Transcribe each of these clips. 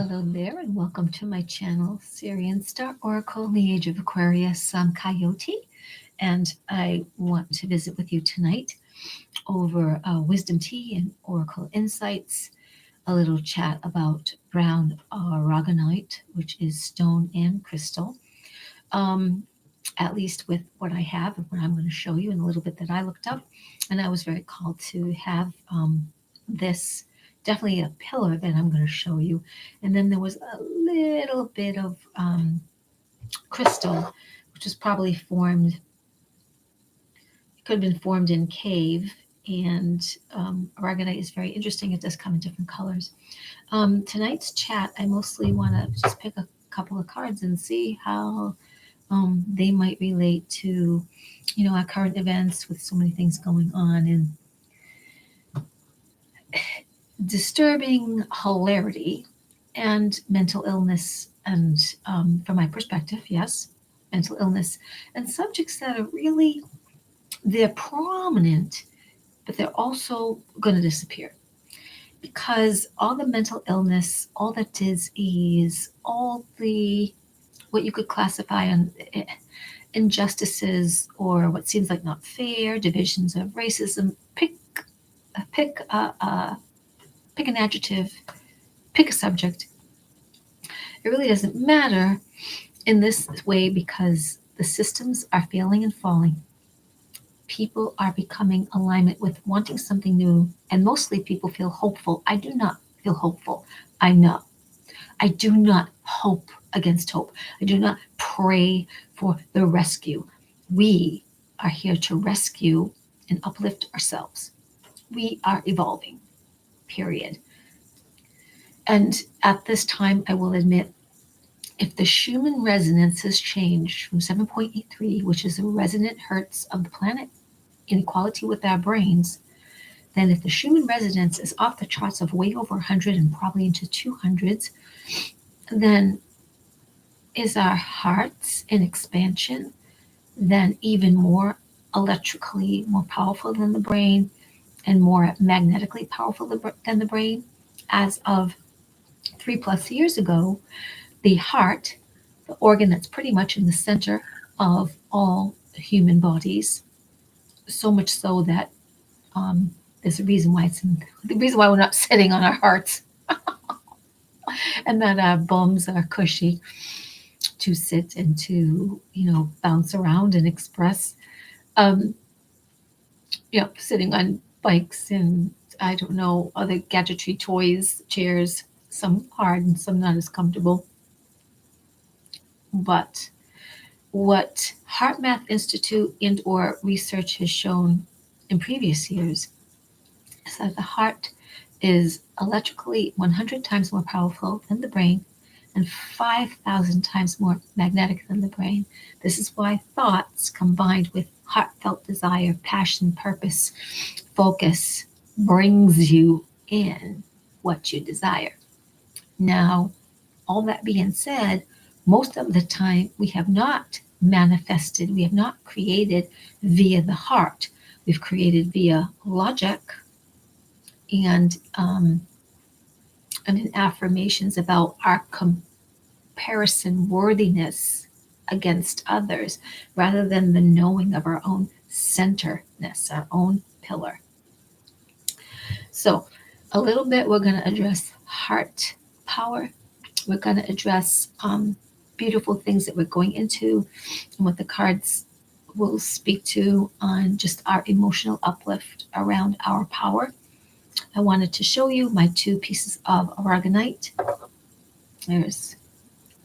Hello there, and welcome to my channel, Sirianstaroracle in the Age of Aquarius. I'm Coyote, and I want to visit with you tonight over wisdom tea and oracle insights, a little chat about brown aragonite, which is stone and crystal, at least with what I have and what I'm going to show you, and a little bit that I looked up. And I was very called to have this. Definitely a pillar that I'm going to show you. And then there was a little bit of crystal, which was probably formed, it could have been formed in cave. And aragonite is very interesting. It does come in different colors. Tonight's chat, I mostly want to just pick a couple of cards and see how they might relate to, our current events with so many things going on. And disturbing hilarity and mental illness, and from my perspective, yes, mental illness, and subjects that are really, they're prominent, but they're also going to disappear, because all the mental illness, all the disease, all the what you could classify on injustices or what seems like not fair, divisions of racism, pick an adjective, pick a subject. It really doesn't matter in this way, because the systems are failing and falling. People are becoming alignment with wanting something new, and mostly people feel hopeful. I do not feel hopeful. I know. I do not hope against hope. I do not pray for the rescue. We are here to rescue and uplift ourselves. We are evolving. Period. And at this time, I will admit, if the Schumann resonance has changed from 7.83, which is the resonant hertz of the planet inequality with our brains, then if the Schumann resonance is off the charts of way over 100 and probably into 200s, then is our hearts in expansion, then even more electrically more powerful than the brain, and more magnetically powerful than the brain. As of 3+ years ago, the heart, the organ that's pretty much in the center of all human bodies, so much so that there's a reason why the reason why we're not sitting on our hearts, and that our bums are cushy to sit and to bounce around and express. Sitting on bikes and I don't know, other gadgetry toys, chairs, some hard and some not as comfortable. But what Heart Math Institute and or research has shown in previous years is that the heart is electrically 100 times more powerful than the brain and 5,000 times more magnetic than the brain. This is why thoughts combined with heartfelt desire, passion, purpose, focus brings you in what you desire. Now, all that being said, most of the time we have not manifested, we have not created via the heart. We've created via logic and in affirmations about our comparison worthiness against others, rather than the knowing of our own centeredness, our own pillar. So a little bit, we're going to address heart power. We're going to address beautiful things that we're going into and what the cards will speak to on just our emotional uplift around our power. I wanted to show you my 2 pieces of aragonite. There's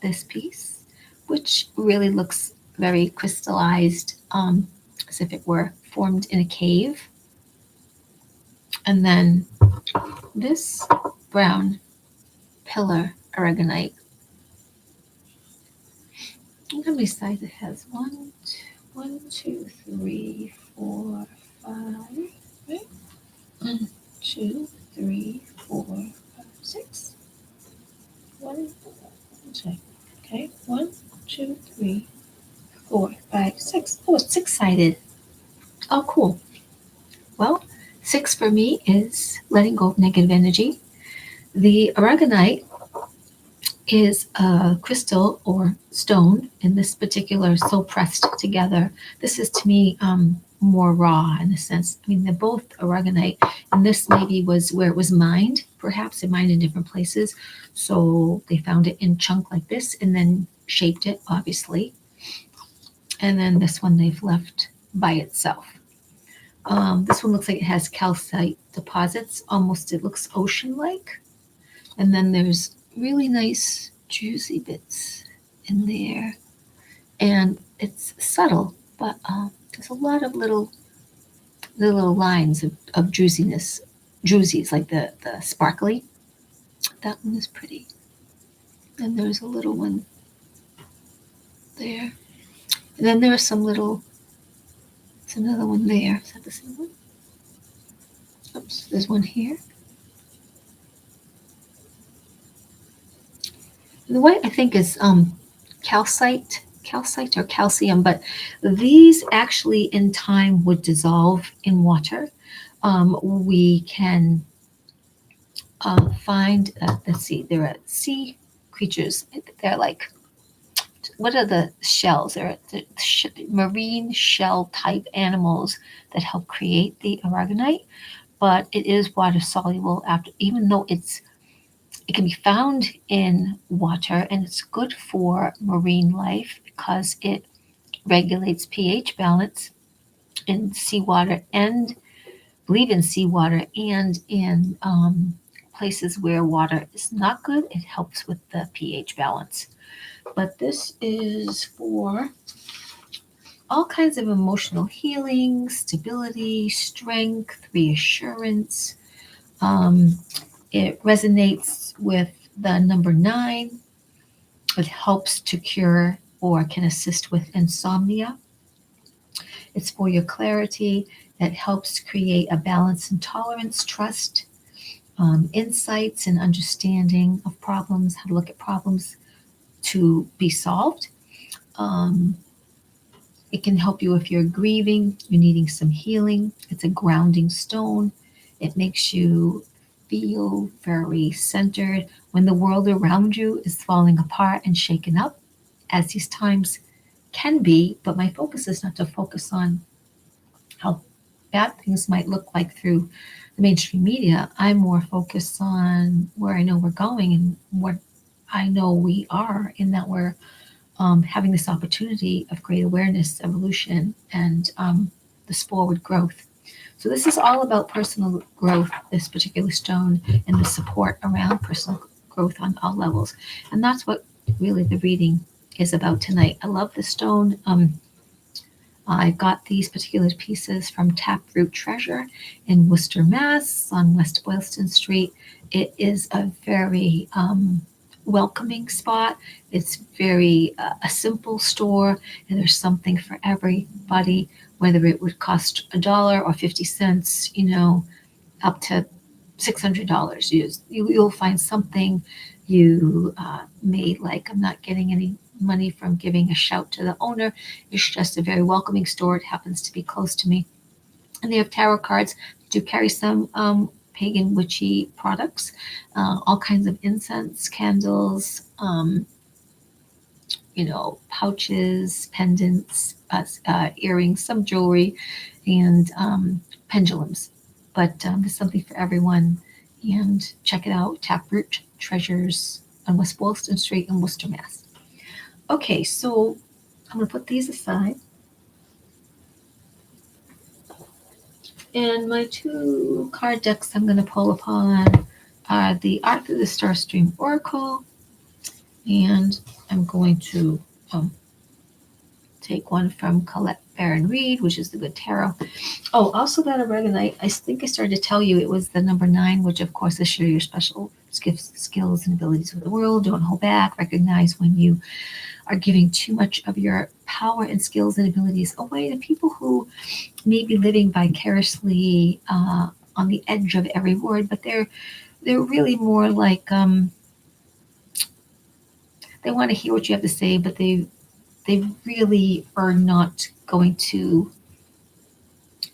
this piece, which really looks very crystallized, as if it were formed in a cave. And then this brown pillar aragonite. How many sides it has? 1, 2, 3, 4, 5. Right? 1, 2, 3, 4, 5, 6. 1, okay. 1, 2, 3, 4, 5, 6. Oh, it's 6-sided. Oh, cool. Well, 6 for me is letting go of negative energy. The aragonite is a crystal or stone, in this particular so pressed together. This is to me more raw in a sense. I mean, they're both aragonite, and this maybe was where it was mined. Perhaps they mined in different places, so they found it in chunk like this and then shaped it, obviously. And then this one they've left by itself. This one looks like it has calcite deposits, almost it looks ocean-like. And then there's really nice juicy bits in there. And it's subtle, but there's a lot of little lines of juiciness, juicies, like the sparkly. That one is pretty. And there's a little one there. And then there's some little, there's another one there. Is that the same one? Oops, there's one here. The white I think is calcite or calcium, but these actually in time would dissolve in water. We can find, let's see, there are sea creatures. They're like, what are the shells? They're marine shell type animals that help create the aragonite, but it is water soluble after, even though it can be found in water, and it's good for marine life because it regulates pH balance in seawater, and I believe in seawater and in places where water is not good. It helps with the pH balance. But this is for all kinds of emotional healing, stability, strength, reassurance. It resonates with the number 9. It helps to cure or can assist with insomnia. It's for your clarity. It helps create a balance and tolerance, trust, insights and understanding of problems, how to look at problems to be solved. Um, it can help you if you're grieving, you're needing some healing. It's a grounding stone. It makes you feel very centered when the world around you is falling apart and shaken up, as these times can be. But my focus is not to focus on how bad things might look like through the mainstream media. I'm more focused on where I know we're going and what I know we are, in that we're having this opportunity of great awareness, evolution, and this forward growth. So this is all about personal growth, this particular stone, and the support around personal growth on all levels. And that's what really the reading is about tonight. I love the stone. I got these particular pieces from Taproot Treasure in Worcester, Mass, on West Boylston Street. It is a very welcoming spot. It's very a simple store, and there's something for everybody, whether it would cost $1 or 50 cents, up to $600. You'll find something you may like. I'm not getting any money from giving a shout to the owner. It's just a very welcoming store. It happens to be close to me. And they have tarot cards. They do carry some pagan witchy products, all kinds of incense, candles, pouches, pendants, earrings, some jewelry, and pendulums. But there's something for everyone. And check it out, Taproot Treasures on West Boylston Street in Worcester, Mass. Okay, so I'm going to put these aside. And my 2 card decks I'm going to pull upon are the Art of the Starstream Oracle, and I'm going to take one from Colette Baron Reed, which is the Good Tarot. Oh, also that aragonite, I think I started to tell you it was the number 9, which of course is share your special gifts, skills, and abilities with the world. Don't hold back. Recognize when you are giving too much of your power and skills and abilities away to people who may be living vicariously on the edge of every word, but they're really more like they want to hear what you have to say, but they really are not going to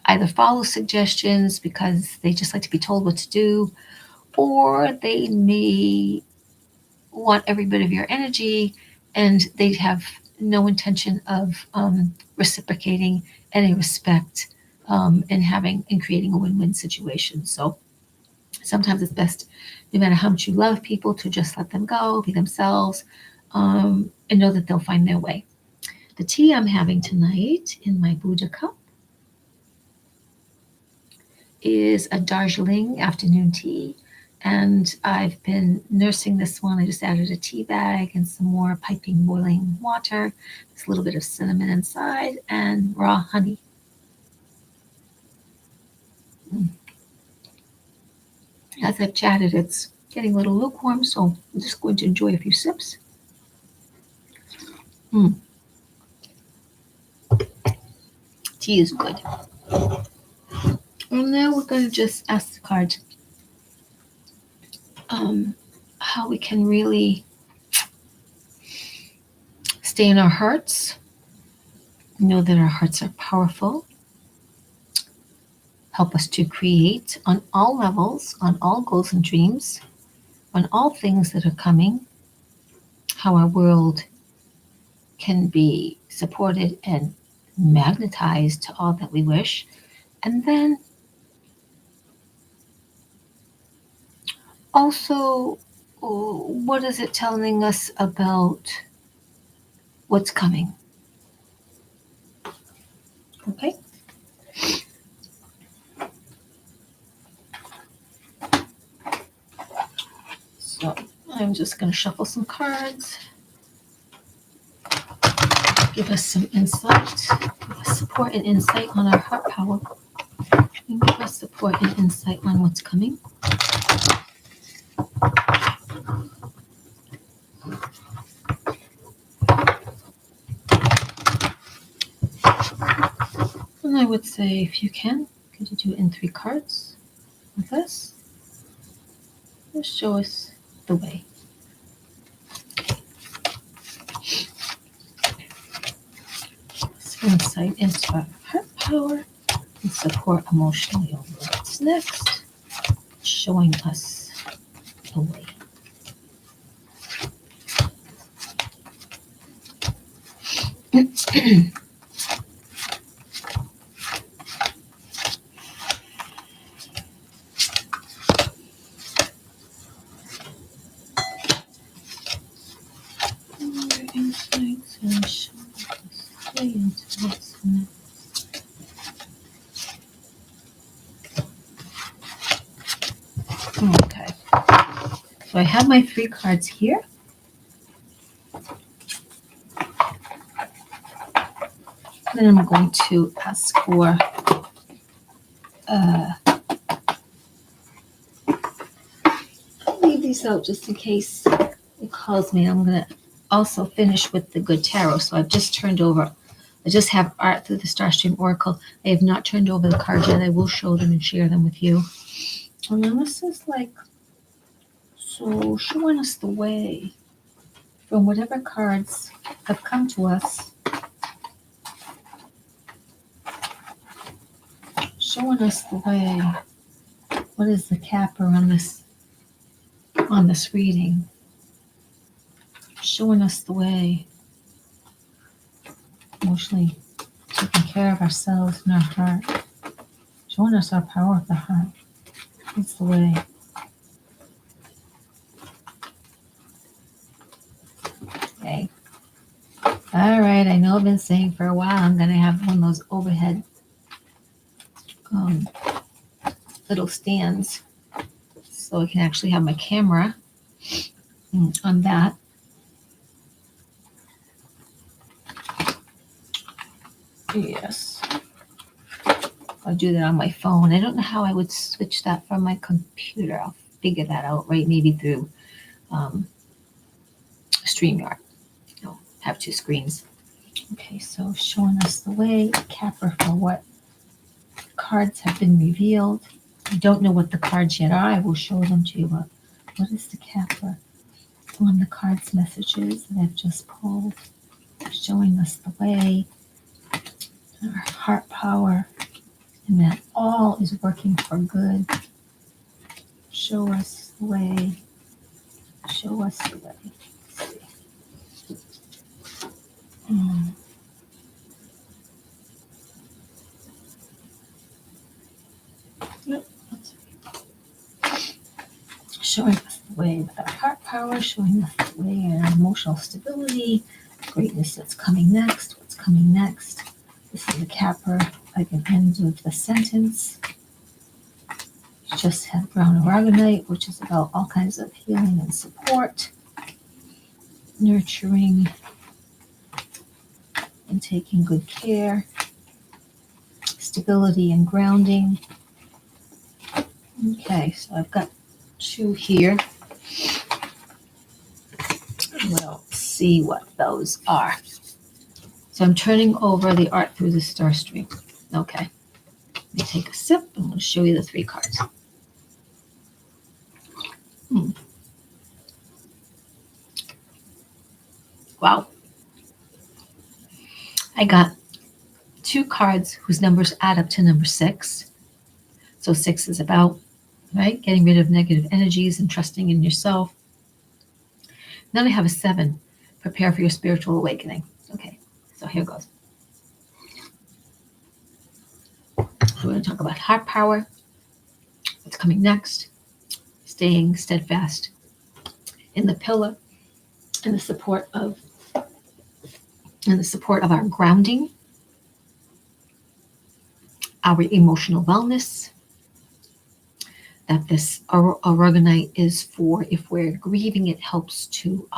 either follow suggestions because they just like to be told what to do, or they may want every bit of your energy, and they have no intention of reciprocating any respect and creating a win-win situation. So sometimes it's best, no matter how much you love people, to just let them go, be themselves, and know that they'll find their way. The tea I'm having tonight in my Buddha cup is a Darjeeling afternoon tea. And I've been nursing this one. I just added a tea bag and some more piping boiling water. There's a little bit of cinnamon inside and raw honey. As I've chatted, it's getting a little lukewarm, so I'm just going to enjoy a few sips. Tea is good. And now we're going to just ask the card how we can really stay in our hearts, know that our hearts are powerful, help us to create on all levels, on all goals and dreams, on all things that are coming, how our world can be supported and magnetized to all that we wish. And then also, what is it telling us about what's coming? Okay. So I'm just going to shuffle some cards, give us some insight, give us support and insight on our heart power, and give us support and insight on what's coming. And I would say, if you can, could you do it in 3 cards with us? Just show us the way. Some insight into our heart power and support emotionally over what's next, showing us the way. Insights and showing us the way into what's next. Okay, so I have my 3 cards here. Then I'm going to ask for I'll leave these out just in case it calls me. I'm going to also finish with the Good Tarot. So I've just turned over, I just have art through the Starstream Oracle. I have not turned over the cards yet. I will show them and share them with you. And then this is like, so showing us the way from whatever cards have come to us, showing us the way. What is the capper on this reading? Showing us the way, emotionally taking care of ourselves and our heart, showing us our power of the heart. That's the way. Okay. All right. I know I've been saying for a while I'm going to have one of those overhead little stands so I can actually have my camera on that. Yes. I'll do that on my phone. I don't know how I would switch that from my computer. I'll figure that out, right? Maybe through StreamYard. I'll have 2 screens. Okay, so showing us the way, capper for what cards have been revealed. I don't know what the cards yet are. I will show them to you. But what is the capper on the cards messages that I've just pulled? Showing us the way, our heart power, and that all is working for good. Show us the way. show us the way. Let's see. Mm. Nope. Showing us the way with our heart power, showing us the way in our emotional stability, greatness that's coming next, what's coming next. This is the capper at the end of the sentence. Just had brown aragonite, which is about all kinds of healing and support, nurturing and taking good care, stability and grounding. Okay, so I've got 2 here. We'll see what those are. So I'm turning over the art through the star stream. Okay, let me take a sip. I'm going to show you the 3 cards. Wow. I got 2 cards whose numbers add up to number 6. So 6 is about, right, getting rid of negative energies and trusting in yourself. Then I have a 7, prepare for your spiritual awakening. Okay, so here goes. We're going to talk about heart power, what's coming next, staying steadfast in the pillar, and the support of our grounding, our emotional wellness, that this aragonite is for if we're grieving, it helps to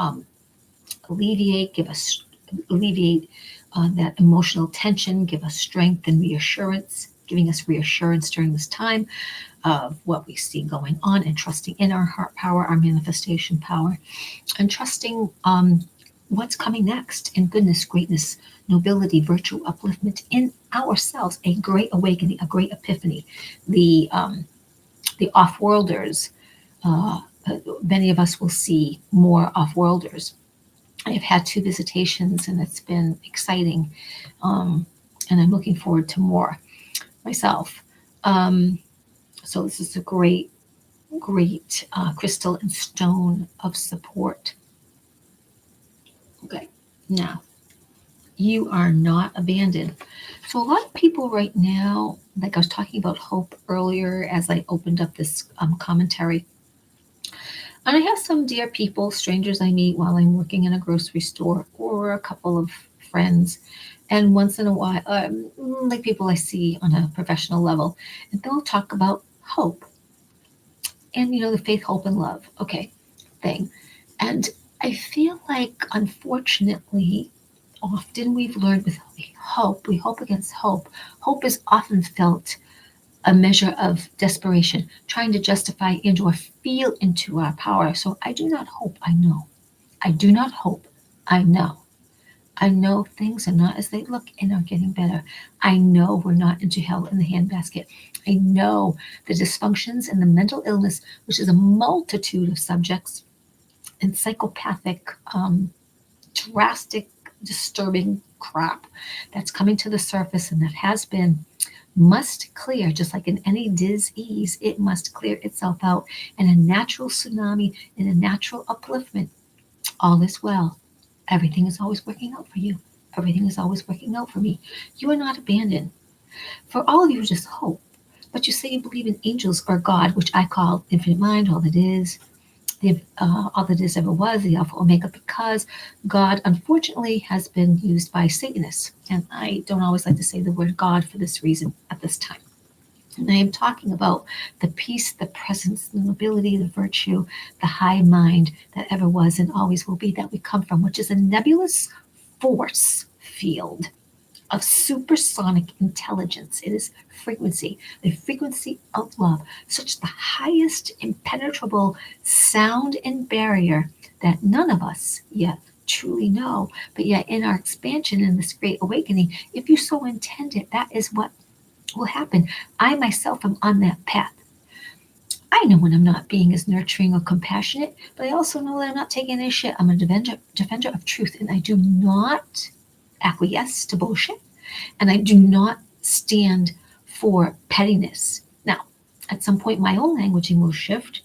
alleviate that emotional tension, give us strength and reassurance, giving us reassurance during this time of what we see going on, and trusting in our heart power, our manifestation power, and trusting what's coming next in goodness, greatness, nobility, virtue, upliftment in ourselves, a great awakening, a great epiphany. The off-worlders, many of us will see more off-worlders. I have had 2 visitations and it's been exciting, and I'm looking forward to more myself. So this is a great crystal and stone of support. Okay, now you are not abandoned. So a lot of people right now, like I was talking about hope earlier as I opened up this commentary, and I have some dear people, strangers I meet while I'm working in a grocery store, or a couple of friends, and once in a while, like people I see on a professional level, and they'll talk about hope and, the faith, hope, and love, thing. And I feel like, unfortunately, often we've learned with hope, we hope against hope. Hope is often felt a measure of desperation, trying to justify into or feel into our power. So I do not hope, I know. I do not hope, I know. I know things are not as they look and are getting better. I know we're not into hell in the handbasket. I know the dysfunctions and the mental illness, which is a multitude of subjects, and psychopathic, drastic, disturbing crap that's coming to the surface and that has been, must clear, just like in any disease, it must clear itself out. And a natural tsunami, and a natural upliftment, all is well. Everything is always working out for you. Everything is always working out for me. You are not abandoned. For all of you, just hope. But you say you believe in angels or God, which I call infinite mind, all that is, all that is ever was, the Alpha Omega, because God, unfortunately, has been used by Satanists. And I don't always like to say the word God for this reason at this time. And I am talking about the peace, the presence, the nobility, the virtue, the high mind that ever was and always will be, that we come from, which is a nebulous force field of supersonic intelligence. It is frequency, the frequency of love, such the highest impenetrable sound and barrier that none of us yet truly know. But yet in our expansion in this great awakening, if you so intend it, that is what will happen. I myself am on that path. I know when I'm not being as nurturing or compassionate, but I also know that I'm not taking any shit. I'm a defender of truth, and I do not acquiesce to bullshit, and I do not stand for pettiness. Now, at some point, my own languaging will shift,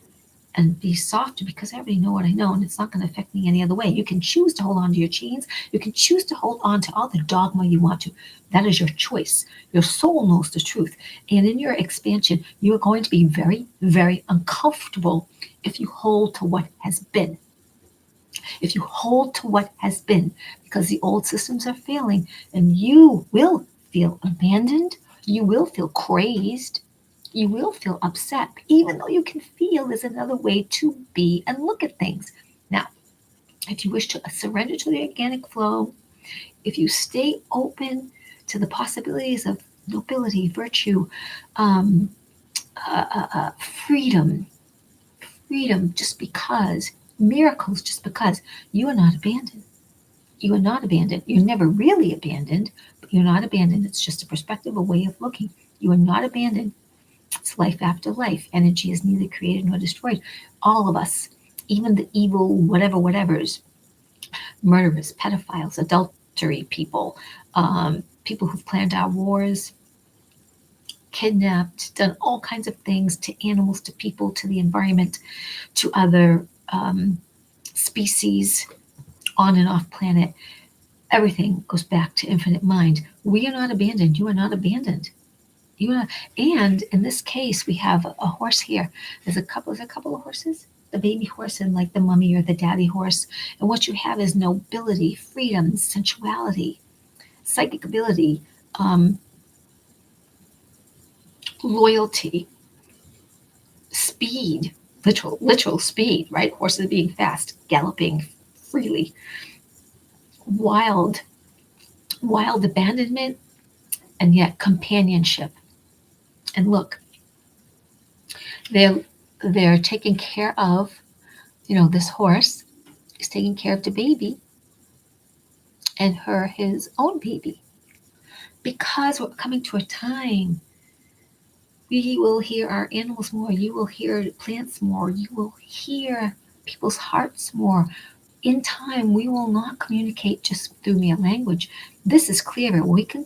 and be softer because I already know what I know and it's not going to affect me any other way. You can choose to hold on to your chains. You can choose to hold on to all the dogma you want to. That is your choice. Your soul knows the truth. And in your expansion, you are going to be very, very uncomfortable if you hold to what has been. If you hold to what has been, because the old systems are failing, and you will feel abandoned, you will feel crazed, you will feel upset, even though you can feel there's another way to be and look at things. Now, if you wish to surrender to the organic flow, if you stay open to the possibilities of nobility, virtue, um, freedom, freedom just because, miracles just because, you are not abandoned. You are not abandoned. You're never really abandoned, but you're not abandoned. It's just a perspective, a way of looking. You are not abandoned. It's life after life. Energy is neither created nor destroyed. All of us, even the evil whatevers, murderers, pedophiles, adultery people, people who've planned our wars, kidnapped, done all kinds of things to animals, to people, to the environment, to other species on and off planet. Everything goes back to infinite mind. We are not abandoned. You are not abandoned. You are, and in this case, we have a horse here. There's a couple of horses, the baby horse and like the mummy or the daddy horse. And what you have is nobility, freedom, sensuality, psychic ability, loyalty, speed, literal speed, right? Horses being fast, galloping freely, wild, wild abandonment, and yet companionship. And look, they're they're taking care of, this horse is taking care of the baby and his own baby. Because we're coming to a time we will hear our animals more, you will hear plants more, you will hear people's hearts more. In time, we will not communicate just through mere language. This is clearer. We can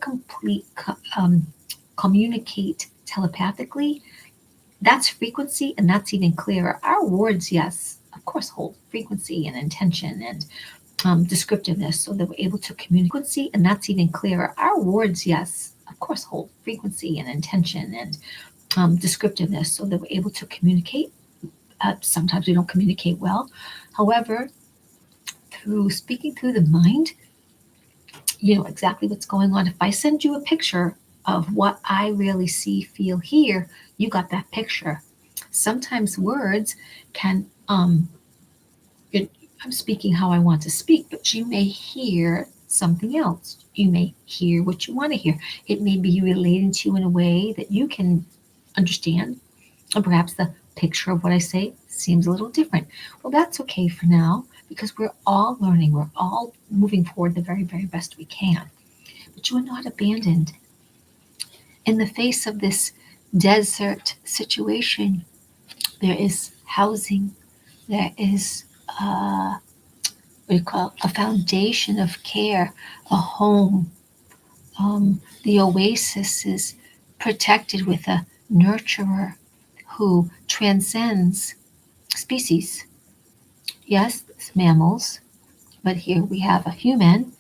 communicate telepathically. That's frequency, and that's even clearer. Our words, yes, of course, hold frequency and intention and descriptiveness so that we're able to communicate. Frequency, and that's even clearer. Our words, yes, of course, hold frequency and intention and descriptiveness so that we're able to communicate. Sometimes we don't communicate well. However, through speaking through the mind, you know exactly what's going on. If I send you a picture of what I really see, feel, hear, you got that picture. Sometimes words can, I'm speaking how I want to speak, but you may hear something else. You may hear what you want to hear. It may be relating to you in a way that you can understand, or perhaps the picture of what I say seems a little different. Well, that's okay for now because we're all learning. We're all moving forward the very, very best we can. But you are not abandoned. In the face of this desert situation, there is housing, there is what do you call it? A foundation of care, a home. The oasis is protected with a nurturer who transcends species. Yes, it's mammals, but here we have a human,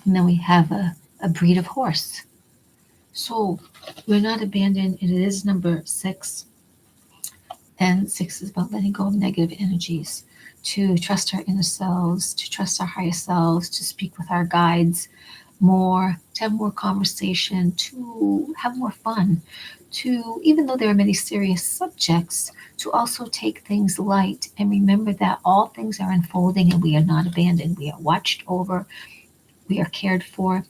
and then we have a breed of horse. So we're not abandoned. It is number 6. And 6 is about letting go of negative energies, to trust our inner selves, to trust our higher selves, to speak with our guides more, to have more conversation, to have more fun, to, even though there are many serious subjects, to also take things light and remember that all things are unfolding and we are not abandoned. We are watched over, we are cared for.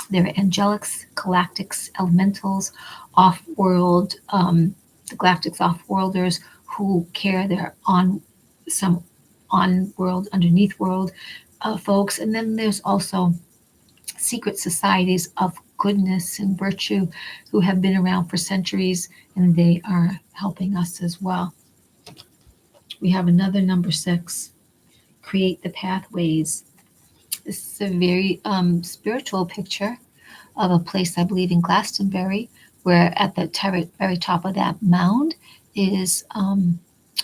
There are angelics, galactics, elementals, off-world, the galactics off-worlders who care. They're on some on-world, underneath world folks. And then there's also secret societies of goodness and virtue who have been around for centuries, and they are helping us as well. We have another number 6, create the pathways. This is a very spiritual picture of a place, I believe, in Glastonbury, where at the very top of that mound is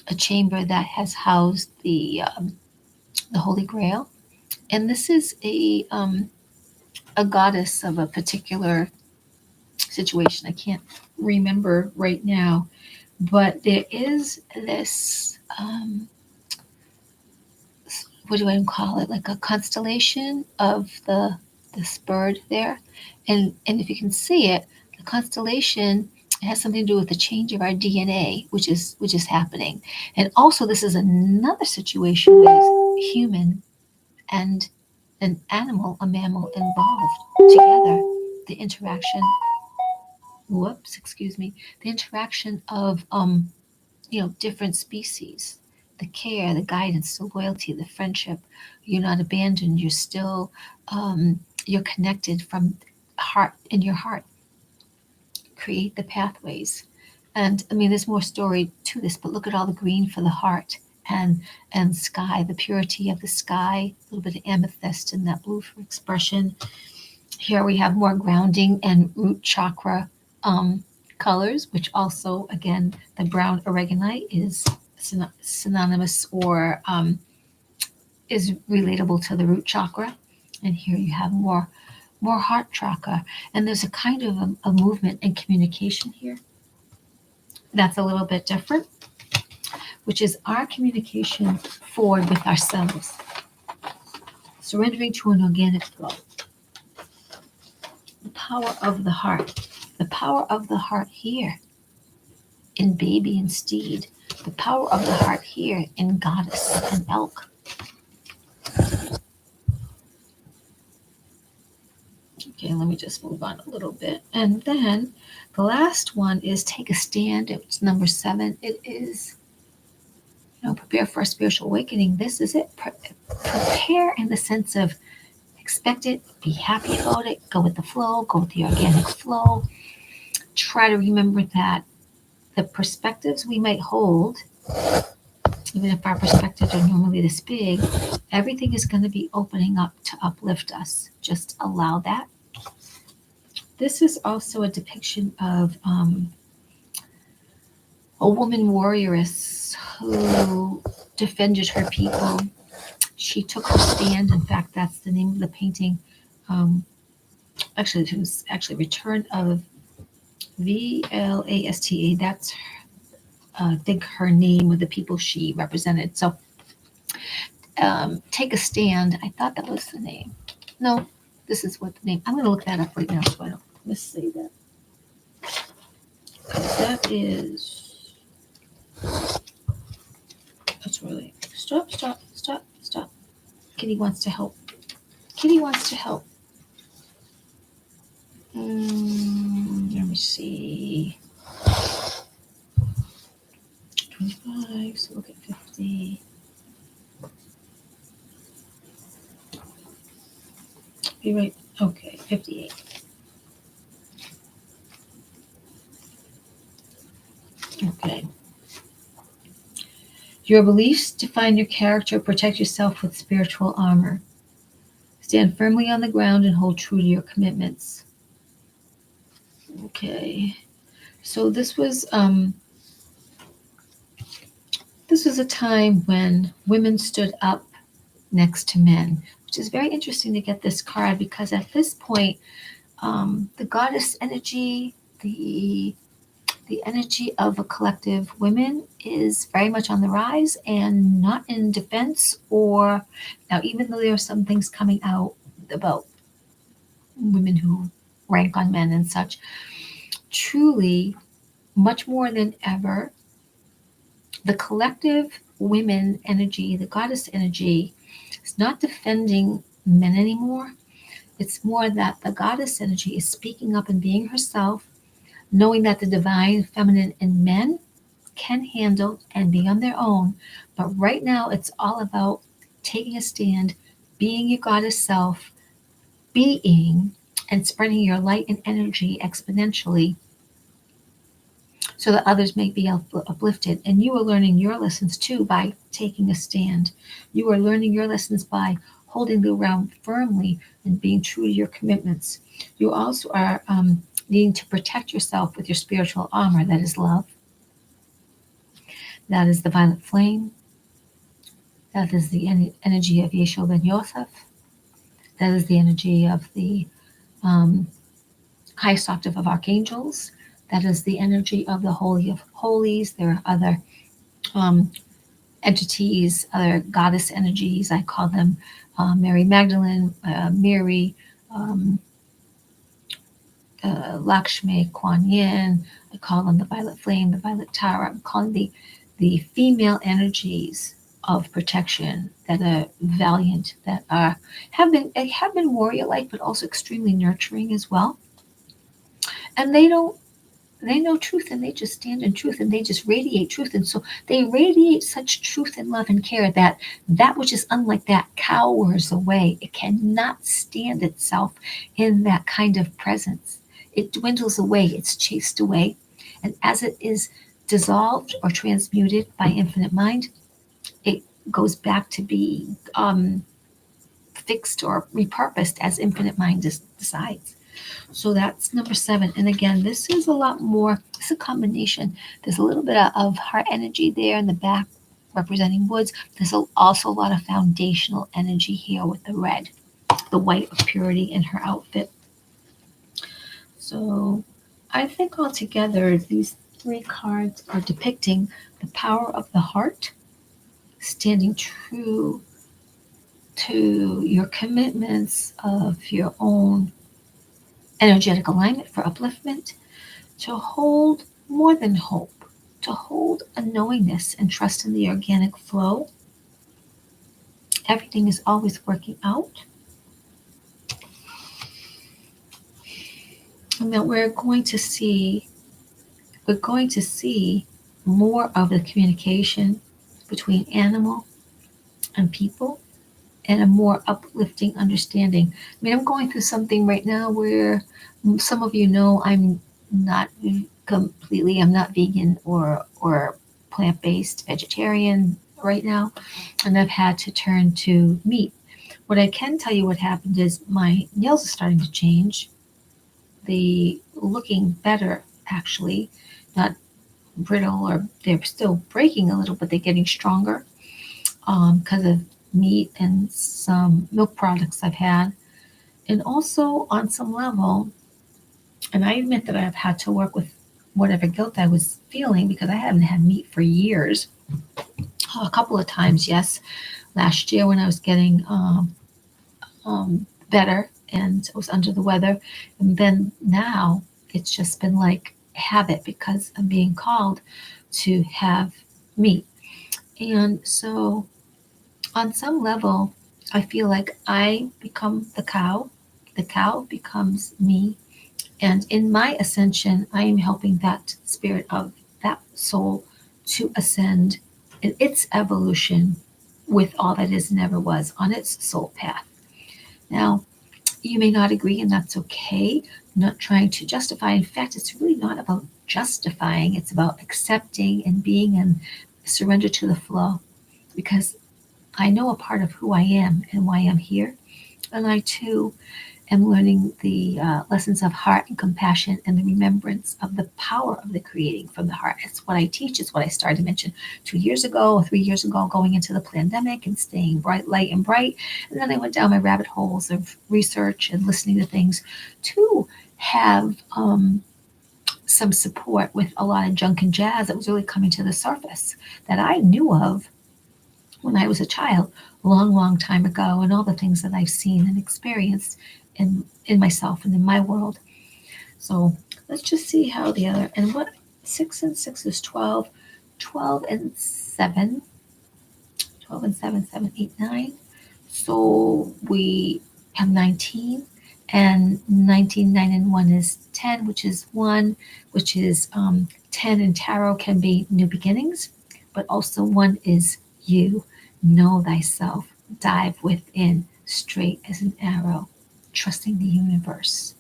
a chamber that has housed the Holy Grail. And this is a goddess of a particular situation. I can't remember right now, but there is this, what do I call it? Like a constellation of this bird there. And if you can see it, the constellation, it has something to do with the change of our DNA, which is happening. And also this is another situation with human and an animal, a mammal involved together. The interaction, the interaction of different species, the care, the guidance, the loyalty, the friendship. You're not abandoned. You're still you're connected from heart in your heart. Create the pathways. And I mean, there's more story to this, but look at all the green for the heart and sky, the purity of the sky, a little bit of amethyst and that blue for expression. Here we have more grounding and root chakra colors, which also, again, the brown aragonite is synonymous or is relatable to the root chakra. And here you have more heart chakra. And there's a kind of a movement and communication here that's a little bit different, which is our communication forward with ourselves, surrendering to an organic flow. The power of the heart. The power of the heart here in baby and steed. The power of the heart here in goddess and elk. Okay, let me just move on a little bit. And then the last one is take a stand. It's number 7. It is, prepare for a spiritual awakening. This is it. Prepare in the sense of expect it, be happy about it, go with the flow, go with the organic flow. Try to remember that the perspectives we might hold, even if our perspectives are normally this big, everything is going to be opening up to uplift us. Just allow that. This is also a depiction of a woman warrioress who defended her people. She took her stand. In fact, that's the name of the painting. It was actually Return of Vlasta. That's I think her name or the people she represented. So take a stand. I thought that was the name. No, this is what the name. I'm going to look that up right now so I don't missay that. That is. That's really. Stop. Kitty wants to help. Let me see. 25, so look at 50. Be right. Okay, 58. Okay. Your beliefs define your character. Protect yourself with spiritual armor. Stand firmly on the ground and hold true to your commitments. Okay. So this was a time when women stood up next to men, which is very interesting to get this card because at this point, the goddess energy, the energy of a collective women is very much on the rise and not in defense or now, even though there are some things coming out about women who rank on men and such, truly, much more than ever, the collective women energy, the goddess energy, is not defending men anymore. It's more that the goddess energy is speaking up and being herself, knowing that the divine feminine in men can handle and be on their own. But right now, it's all about taking a stand, being your goddess self, being and spreading your light and energy exponentially so that others may be uplifted. And you are learning your lessons too by taking a stand. You are learning your lessons by holding the ground firmly and being true to your commitments. You also are needing to protect yourself with your spiritual armor, that is love. That is the violet flame. That is the energy of Yeshua ben Yosef. That is the energy of the highest octave of archangels. That is the energy of the Holy of Holies. There are other entities, other goddess energies. I call them Mary Magdalene, Mary, Lakshmi, Kuan Yin. I call them the violet flame, the violet tower. I'm calling the female energies of protection that are valiant, that have been warrior-like, but also extremely nurturing as well. And they know truth, and they just stand in truth, and they just radiate truth. And so they radiate such truth and love and care that which is unlike that cowers away. It cannot stand itself in that kind of presence. It dwindles away, it's chased away. And as it is dissolved or transmuted by infinite mind, it goes back to be fixed or repurposed as infinite mind decides. So that's number 7. And again, this is a lot more, it's a combination. There's a little bit of heart energy there in the back representing woods. There's also a lot of foundational energy here with the red, the white of purity in her outfit. So I think altogether these 3 cards are depicting the power of the heart, standing true to your commitments of your own energetic alignment for upliftment, to hold more than hope, to hold a knowingness and trust in the organic flow. Everything is always working out. And that we're going to see more of the communication between animal and people, and a more uplifting understanding. I mean, I'm going through something right now where some of you know I'm not vegan or plant-based vegetarian right now, and I've had to turn to meat. What I can tell you what happened is my nails are starting to change. They looking better, actually, not brittle, or they're still breaking a little, but they're getting stronger because of meat and some milk products I've had. And also on some level, and I admit that I've had to work with whatever guilt I was feeling because I haven't had meat for years. A couple of times, yes. Last year when I was getting better and I was under the weather. And then now it's just been like habit because I'm being called to have meat. And so on some level, I feel like I become the cow becomes me. And in my ascension, I am helping that spirit of that soul to ascend in its evolution with all that is and ever was on its soul path. Now, you may not agree, and that's okay. I'm not trying to justify. In fact, it's really not about justifying. It's about accepting and being in surrender to the flow. Because I know a part of who I am and why I'm here. And I, too, am learning the lessons of heart and compassion and the remembrance of the power of the creating from the heart. It's what I teach. It's what I started to mention 2 years ago or 3 years ago, going into the pandemic and staying bright, light, and bright. And then I went down my rabbit holes of research and listening to things to have some support with a lot of junk and jazz that was really coming to the surface that I knew of when I was a child, a long, long time ago, and all the things that I've seen and experienced in myself and in my world. So let's just see how the other, and what 6 and 6 is 12, 12 and 7, 12 and 7, 7, 8, 9. So we have 19, and 19, 9 and 1 is 10, which is 1, which is 10 in tarot can be new beginnings, but also 1 is you. Know thyself, dive within, straight as an arrow, trusting the universe,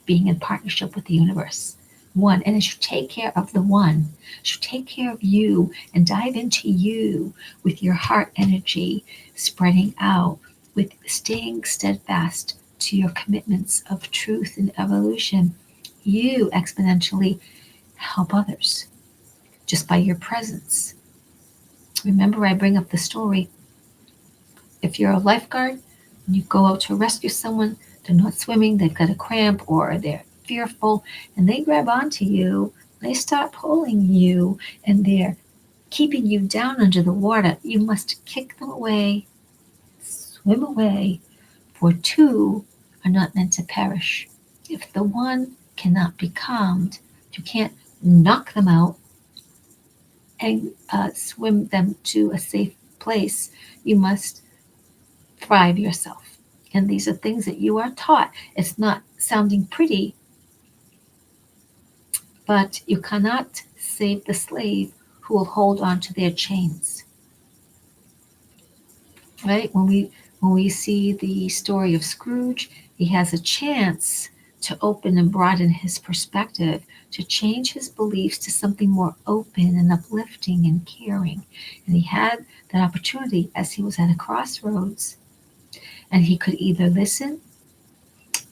being in partnership with the universe. 1, and as you take care of the 1, as you take care of you and dive into you with your heart energy spreading out, with staying steadfast to your commitments of truth and evolution, you exponentially help others just by your presence. Remember, I bring up the story. If you're a lifeguard and you go out to rescue someone, they're not swimming, they've got a cramp, or they're fearful, and they grab onto you, they start pulling you, and they're keeping you down under the water. You must kick them away, swim away, for two are not meant to perish. If the one cannot be calmed, you can't knock them out and swim them to a safe place. You must thrive yourself. And these are things that you are taught. It's not sounding pretty, but you cannot save the slave who will hold on to their chains. Right? When we see the story of Scrooge, he has a chance to open and broaden his perspective, to change his beliefs to something more open and uplifting and caring. And he had that opportunity as he was at a crossroads. And he could either listen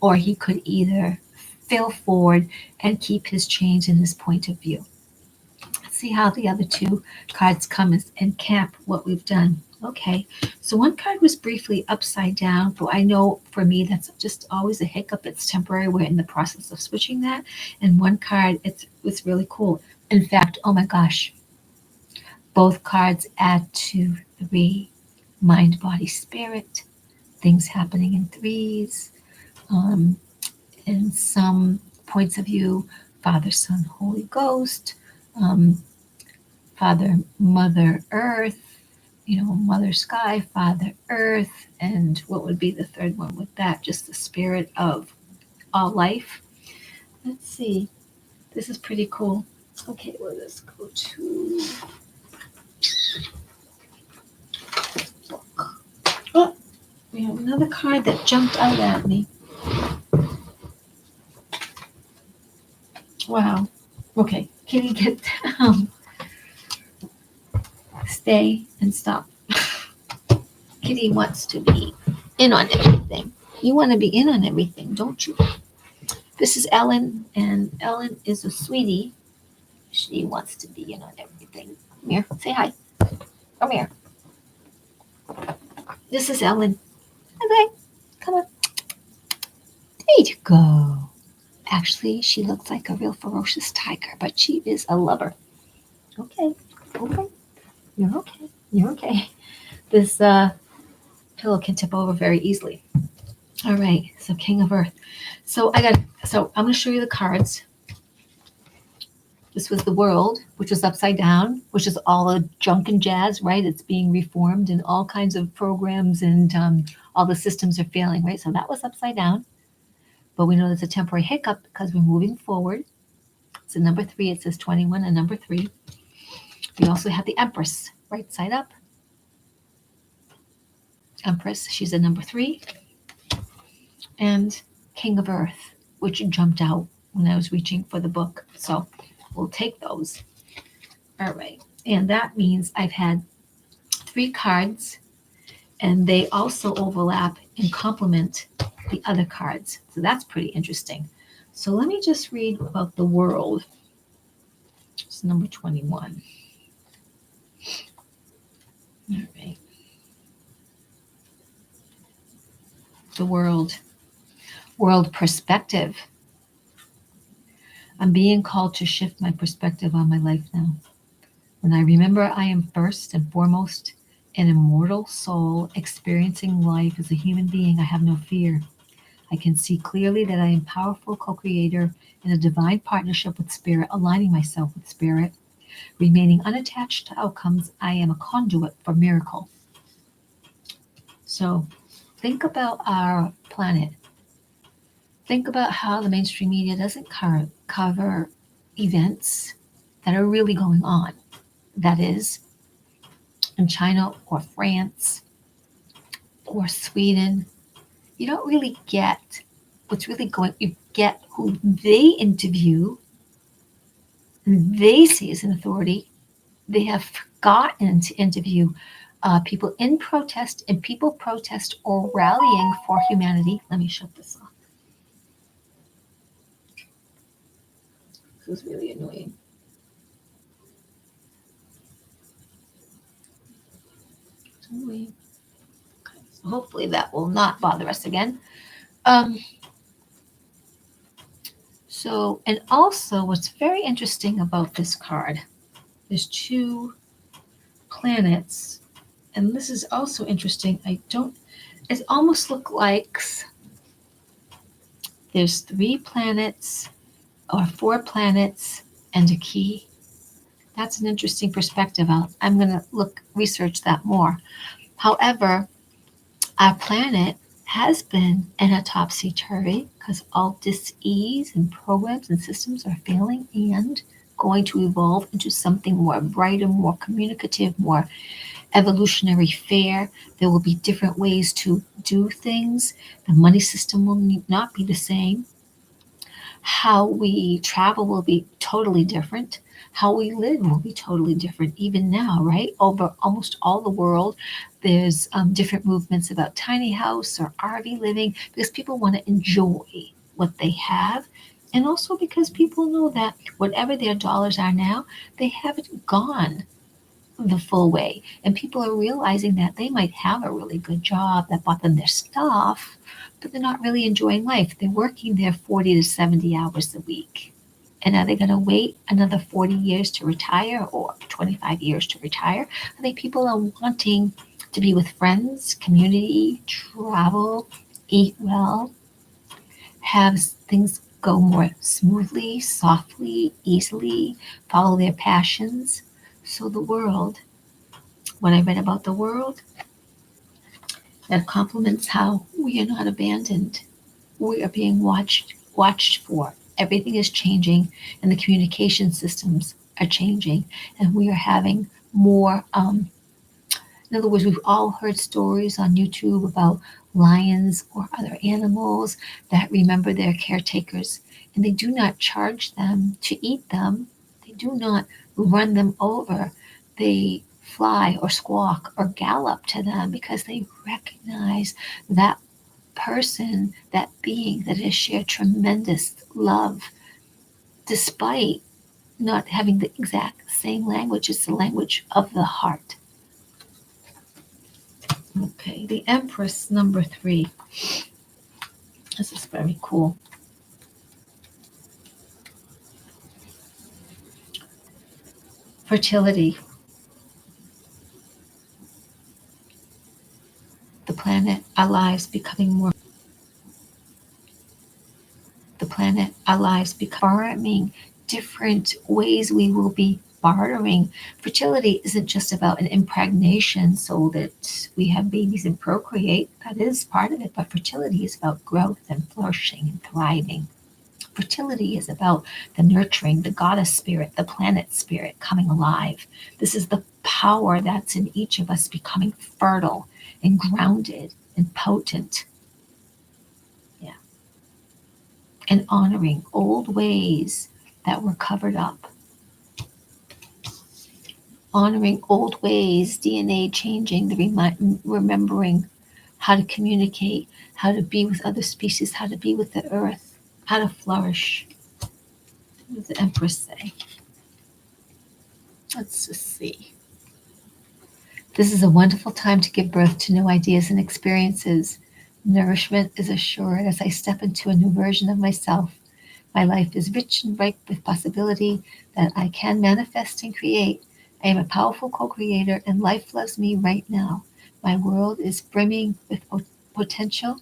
or he could either fail forward and keep his change in his point of view. Let's see how the other two cards come and cap what we've done. Okay, so one card was briefly upside down, but I know for me that's just always a hiccup. It's temporary. We're in the process of switching that. And one card, was really cool. In fact, oh my gosh, both cards add to 3: mind, body, spirit, things happening in threes. In some points of view, Father, Son, Holy Ghost, Father, Mother, Earth, Mother Sky, Father Earth, and what would be the third one with that? Just the spirit of all life. Let's see. This is pretty cool. Okay, well, let's go to... Oh, we have another card that jumped out at me. Wow. Okay, kitty, get down. Stay and stop. Kitty wants to be in on everything. You want to be in on everything, don't you? This is Ellen, and Ellen is a sweetie. She wants to be in on everything. Come here, say hi. Come here. This is Ellen. Okay, come on. There you go. Actually, she looks like a real ferocious tiger, but she is a lover. Okay. You're okay. You're okay. This pillow can tip over very easily. All right, so King of Earth. So I'm going to show you the cards. This was the world, which was upside down, which is all the junk and jazz, right? It's being reformed and all kinds of programs and all the systems are failing, right? So that was upside down. But we know there's a temporary hiccup because we're moving forward. It's a number 3. It says 21 and number 3. We also have the Empress, right side up. Empress, she's a number 3. And King of Earth, which jumped out when I was reaching for the book. So we'll take those. All right. And that means I've had 3 cards, and they also overlap and complement the other cards. So that's pretty interesting. So let me just read about the world. It's number 21. All right. The world perspective. I'm being called to shift my perspective on my life now. When I remember I am first and foremost an immortal soul experiencing life as a human being, I have no fear. I can see clearly that I am a powerful co-creator in a divine partnership with Spirit, aligning myself with Spirit. Remaining unattached to outcomes, I am a conduit for miracle. So think about our planet. Think about how the mainstream media doesn't cover events that are really going on. That is, in China or France or Sweden. You don't really get what's really going on. You get who they interview and they see as an authority. They have forgotten to interview people in protest and people protest or rallying for humanity. Let me shut this off. This is really annoying. Okay, so hopefully that will not bother us again. Um, and also what's very interesting about this card, there's two planets, and this is also interesting. It almost looks like there's 3 planets or 4 planets and a key. That's an interesting perspective. I'm going to research that more. However, our planet has been in a topsy-turvy because all dis-ease and programs and systems are failing and going to evolve into something more brighter, more communicative, more evolutionary fair. There will be different ways to do things. The money system will not be the same. How we travel will be totally different. How we live will be totally different. Even now, right? Over almost all the world, there's different movements about tiny house or RV living because people want to enjoy what they have. And also because people know that whatever their dollars are now, they haven't gone the full way. And people are realizing that they might have a really good job that bought them their stuff, but they're not really enjoying life. They're working their 40 to 70 hours a week. And are they going to wait another 40 years to retire or 25 years to retire? I think people are wanting to be with friends, community, travel, eat well, have things go more smoothly, softly, easily, follow their passions. So the world, when I read about the world, that complements how we are not abandoned. We are being watched for. Everything is changing, and the communication systems are changing, and we are having more. In other words, we've all heard stories on YouTube about lions or other animals that remember their caretakers, and they do not charge them to eat them. They do not run them over. They fly or squawk or gallop to them because they recognize that person, that being that has shared tremendous love, despite not having the exact same language. It's the language of the heart. Okay, the Empress number 3. This is very cool. Fertility. The planet, our lives becoming more. The planet, our lives becoming different ways we will be bartering. Fertility isn't just about an impregnation so that we have babies and procreate. That is part of it, but fertility is about growth and flourishing and thriving. Fertility is about the nurturing, the goddess spirit, the planet spirit coming alive. This is the power that's in each of us becoming fertile and grounded and potent. Yeah. And honoring old ways that were covered up. Honoring old ways, DNA changing, remembering how to communicate, how to be with other species, how to be with the earth, how to flourish. What does the Empress say? Let's just see. This is a wonderful time to give birth to new ideas and experiences. Nourishment is assured as I step into a new version of myself. My life is rich and ripe with possibility that I can manifest and create. I am a powerful co-creator and life loves me right now. My world is brimming with potential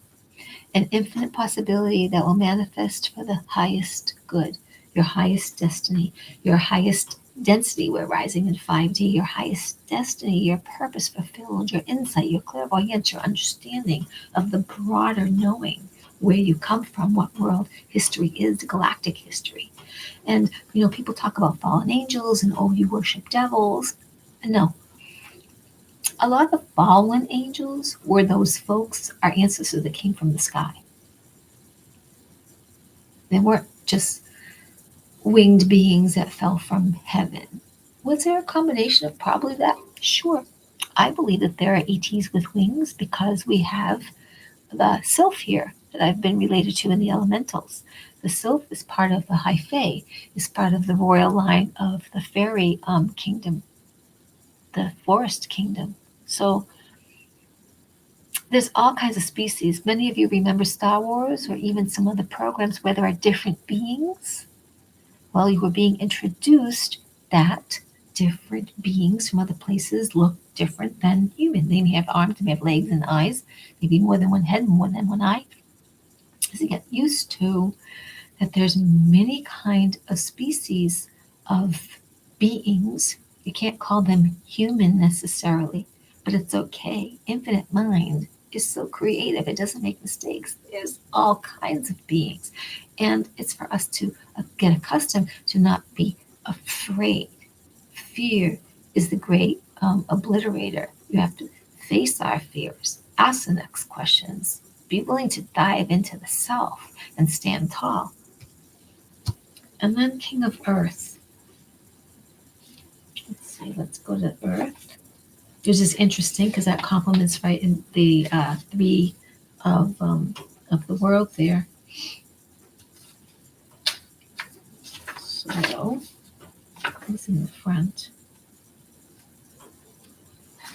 and infinite possibility that will manifest for the highest good, your highest destiny, your highest density. We're rising in 5D, your highest destiny, your purpose fulfilled, your insight, your clairvoyance, your understanding of the broader knowing where you come from, what world history is, galactic history. And, people talk about fallen angels and, oh, you worship devils. No. A lot of fallen angels were those folks, our ancestors that came from the sky. They weren't just winged beings that fell from heaven. Was there a combination of probably that? Sure. I believe that there are ETs with wings because we have the sylph here that I've been related to in the elementals. The sylph is part of the high fae, is part of the royal line of the fairy kingdom, the forest kingdom. So There's all kinds of species. Many of you remember Star Wars or even some other programs where there are different beings. Well, you were being introduced that different beings from other places look different than human. They may have arms, they may have legs and eyes, maybe more than one head and more than one eye. As you get used to that there's many kind of species of beings. You can't call them human necessarily, but it's okay. Infinite mind is so creative. It doesn't make mistakes. There's all kinds of beings. And it's for us to get accustomed to not be afraid. Fear is the great obliterator. You have to face our fears, ask the next questions, be willing to dive into the self and stand tall. And then King of Earth. Let's see, let's go to Earth. Which is interesting because that complements right in the three of the world there. So, what's in the front?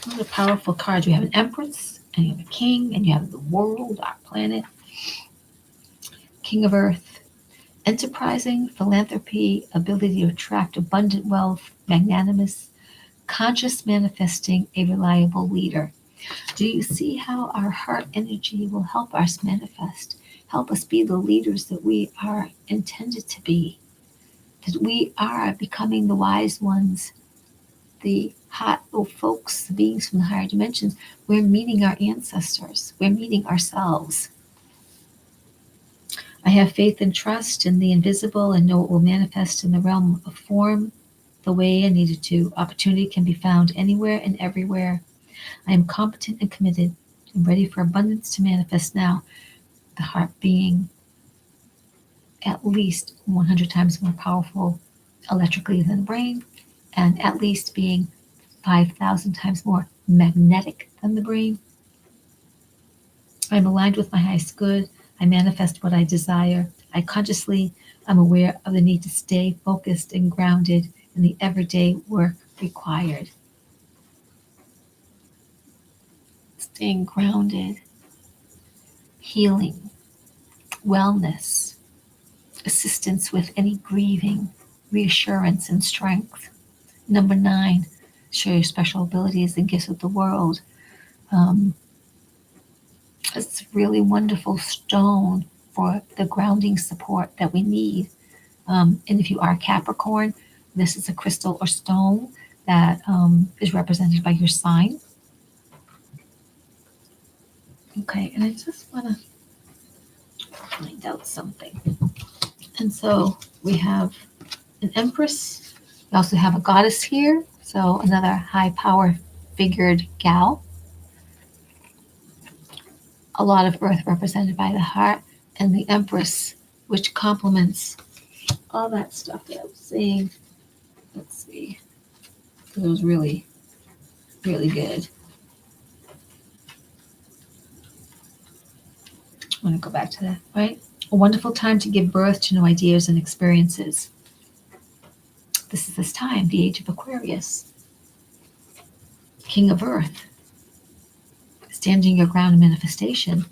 Those are powerful cards. You have an Empress, and you have a King, and you have the world, our planet. King of Earth. Enterprising, philanthropy, ability to attract abundant wealth, magnanimous, conscious manifesting, a reliable leader. Do you see how our heart energy will help us manifest, help us be the leaders that we are intended to be? That we are becoming the wise ones, the hot folks, the beings from the higher dimensions. We're meeting our ancestors, we're meeting ourselves. I have faith and trust in the invisible and know it will manifest in the realm of form the way I needed to. Opportunity can be found anywhere and everywhere. I am competent and committed and ready for abundance to manifest now. The heart being at least 100 times more powerful electrically than the brain, and at least being 5,000 times more magnetic than the brain. I'm aligned with my highest good. I manifest what I desire. I consciously am aware of the need to stay focused and grounded in the everyday work required. Staying grounded, healing, wellness, assistance with any grieving, reassurance, and strength. Number 9, share your special abilities and gifts with the world. It's a really wonderful stone for the grounding support that we need. And if you are Capricorn, this is a crystal or stone that is represented by your sign. Okay, and I just want to find out something. And so we have an Empress. We also have a goddess here, so another high power figured gal. A lot of earth represented by the heart, and the Empress, which complements all that stuff that I was saying. Let's see. It was really, really good. I want to go back to that, right? A wonderful time to give birth to new ideas and experiences. This is this time, the age of Aquarius. King of Earth. Standing your ground in manifestation.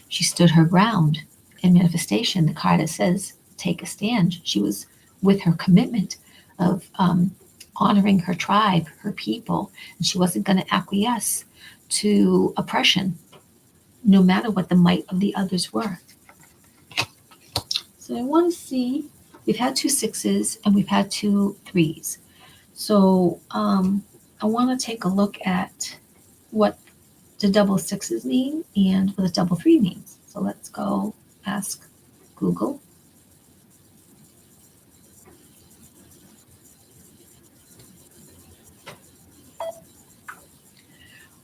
She stood her ground in manifestation. The card that says, take a stand. She was with her commitment of honoring her tribe, her people, and she wasn't going to acquiesce to oppression, no matter what the might of the others were. So I want to see, we've had 2 6s and we've had 2 3s. So I want to take a look at what the double 6s mean and what the double 3 means. So let's go ask Google.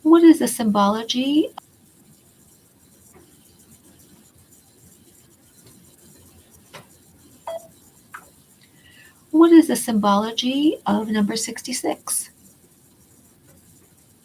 What is the symbology? What is the symbology of number 66?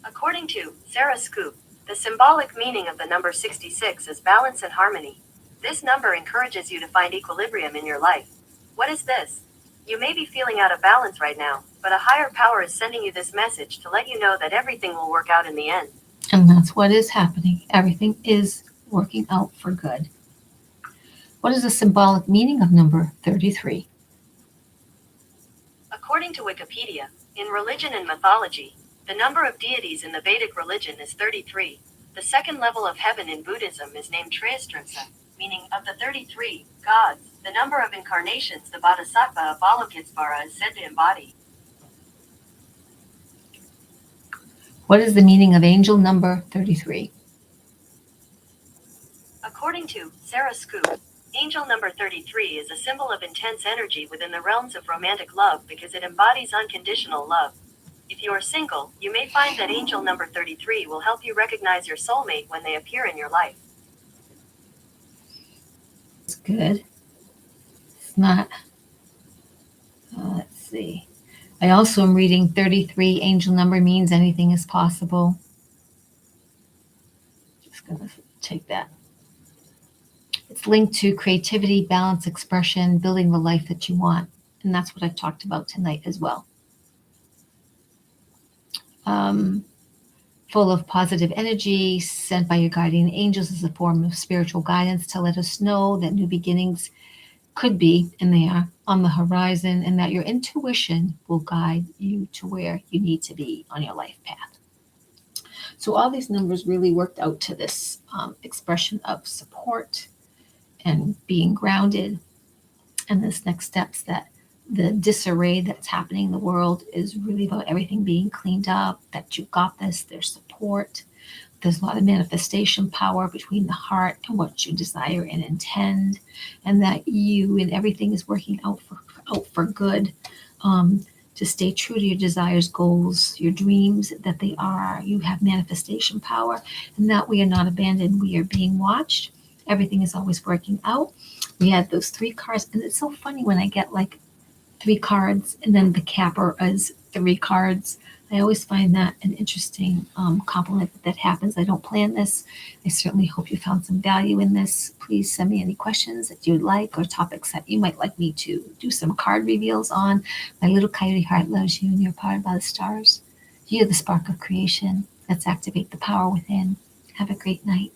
According to Sarah Scoop, the symbolic meaning of the number 66 is balance and harmony. This number encourages you to find equilibrium in your life. What is this? You may be feeling out of balance right now, but a higher power is sending you this message to let you know that everything will work out in the end. And that's what is happening. Everything is working out for good. What is the symbolic meaning of number 33? According to Wikipedia, in religion and mythology, the number of deities in the Vedic religion is 33. The second level of heaven in Buddhism is named Sirianstaremissary, meaning of the 33 gods. The number of incarnations the Bodhisattva Avalokitesvara is said to embody. What is the meaning of angel number 33? According to Sarah Scoop, angel number 33 is a symbol of intense energy within the realms of romantic love because it embodies unconditional love. If you are single, you may find that angel number 33 will help you recognize your soulmate when they appear in your life. It's good. It's not. Let's see. I also am reading 33. Angel number means anything is possible. Just going to take that. It's linked to creativity, balance, expression, building the life that you want. And that's what I've talked about tonight as well. Full of positive energy, sent by your guardian angels as a form of spiritual guidance to let us know that new beginnings could be, and they are, on the horizon, and that your intuition will guide you to where you need to be on your life path. So all these numbers really worked out to this expression of support and being grounded. And this next steps that the disarray that's happening in the world is really about everything being cleaned up, that you've got this, there's support. There's a lot of manifestation power between the heart and what you desire and intend, and that you and everything is working out for good. To stay true to your desires, goals, your dreams, that they are, you have manifestation power, and that we are not abandoned. We are being watched. Everything is always working out. We had those 3 cards, and it's so funny when I get like 3 cards and then the capper is 3 cards. I always find that an interesting compliment that happens. I don't plan this. I certainly hope you found some value in this. Please send me any questions that you'd like or topics that you might like me to do some card reveals on. My little coyote heart loves you and you're powered by the stars. You're the spark of creation. Let's activate the power within. Have a great night.